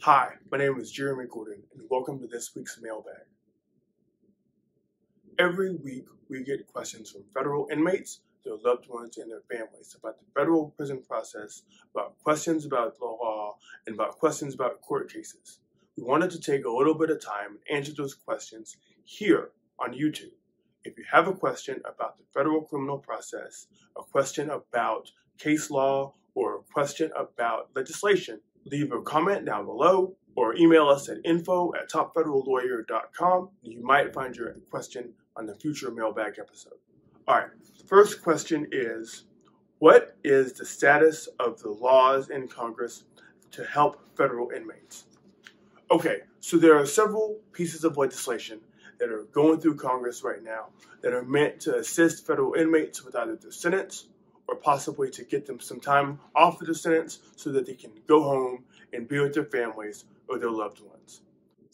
Hi, my name is Jeremy Gordon, and welcome to this week's Mailbag. Every week, we get questions from federal inmates, their loved ones, and their families about the federal prison process, about questions about the law, and about questions about court cases. We wanted to take a little bit of time and answer those questions here on YouTube. If you have a question about the federal criminal process, a question about case law, or a question about legislation, leave a comment down below or email us at info@topfederallawyer.com. You might find your question on the future Mailbag episode. All right, first question is, what is the status of the laws in Congress to help federal inmates? Okay, so there are several pieces of legislation that are going through Congress right now that are meant to assist federal inmates with either their sentence or possibly to get them some time off of the sentence so that they can go home and be with their families or their loved ones.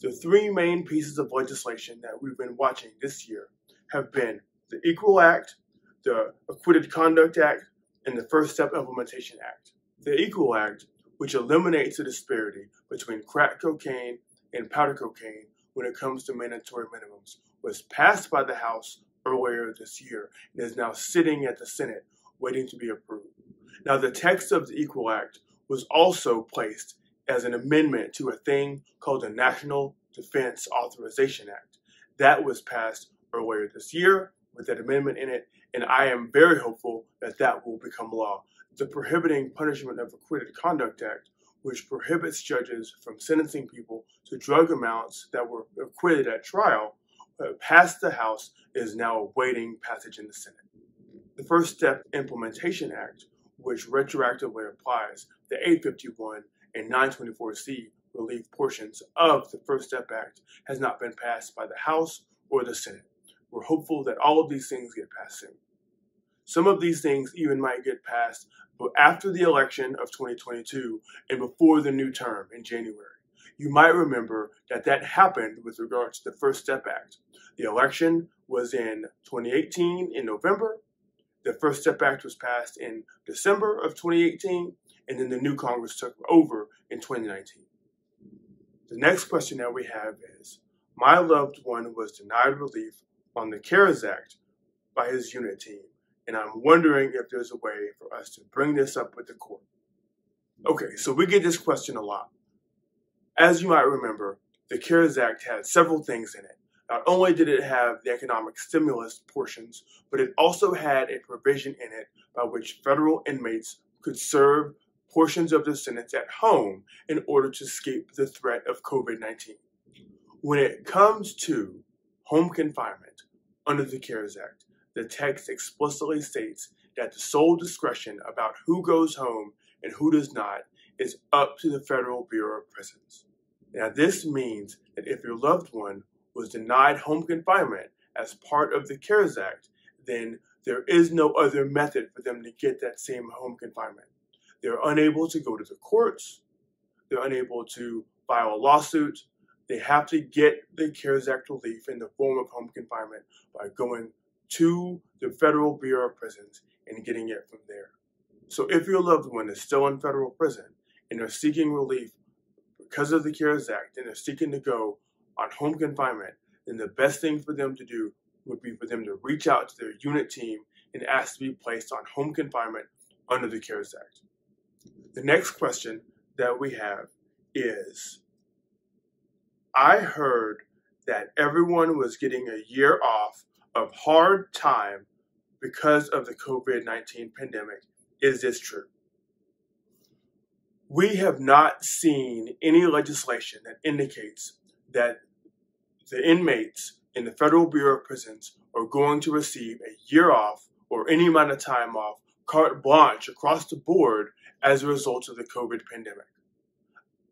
The three main pieces of legislation that we've been watching this year have been the Equal Act, the Acquitted Conduct Act, and the First Step Implementation Act. The Equal Act, which eliminates the disparity between crack cocaine and powder cocaine when it comes to mandatory minimums, was passed by the House earlier this year and is now sitting at the Senate waiting to be approved. Now, the text of the Equal Act was also placed as an amendment to a thing called the National Defense Authorization Act. That was passed earlier this year with that amendment in it, and I am very hopeful that that will become law. The Prohibiting Punishment of Acquitted Conduct Act, which prohibits judges from sentencing people to drug amounts that were acquitted at trial, passed the House, is now awaiting passage in the Senate. The First Step Implementation Act, which retroactively applies the 851 and 924C relief portions of the First Step Act, has not been passed by the House or the Senate. We're hopeful that all of these things get passed soon. Some of these things even might get passed after the election of 2022 and before the new term in January. You might remember that that happened with regard to the First Step Act. The election was in 2018 in November. The First Step Act was passed in December of 2018, and then the new Congress took over in 2019. The next question that we have is, my loved one was denied relief on the CARES Act by his unit team, and I'm wondering if there's a way for us to bring this up with the court. Okay, so we get this question a lot. As you might remember, the CARES Act had several things in it. Not only did it have the economic stimulus portions, but it also had a provision in it by which federal inmates could serve portions of their sentence at home in order to escape the threat of COVID-19. When it comes to home confinement under the CARES Act, the text explicitly states that the sole discretion about who goes home and who does not is up to the Federal Bureau of Prisons. Now, this means that if your loved one was denied home confinement as part of the CARES Act, then there is no other method for them to get that same home confinement. They're unable to go to the courts. They're unable to file a lawsuit. They have to get the CARES Act relief in the form of home confinement by going to the Federal Bureau of Prisons and getting it from there. So if your loved one is still in federal prison and they're seeking relief because of the CARES Act and they're seeking to go on home confinement, then the best thing for them to do would be for them to reach out to their unit team and ask to be placed on home confinement under the CARES Act. The next question that we have is, I heard that everyone was getting a year off of hard time because of the COVID-19 pandemic. Is this true? We have not seen any legislation that indicates that the inmates in the Federal Bureau of Prisons are going to receive a year off or any amount of time off, carte blanche across the board as a result of the COVID pandemic.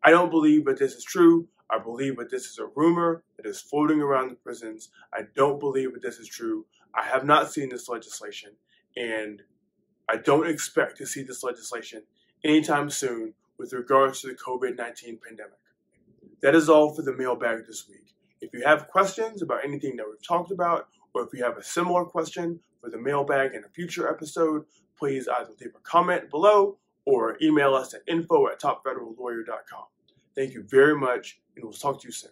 I don't believe that this is true. I believe that this is a rumor that is floating around the prisons. I don't believe that this is true. I have not seen this legislation, and I don't expect to see this legislation anytime soon with regards to the COVID-19 pandemic. That is all for the Mailbag this week. If you have questions about anything that we've talked about, or if you have a similar question for the Mailbag in a future episode, please either leave a comment below or email us at info@topfederallawyer.com. Thank you very much, and we'll talk to you soon.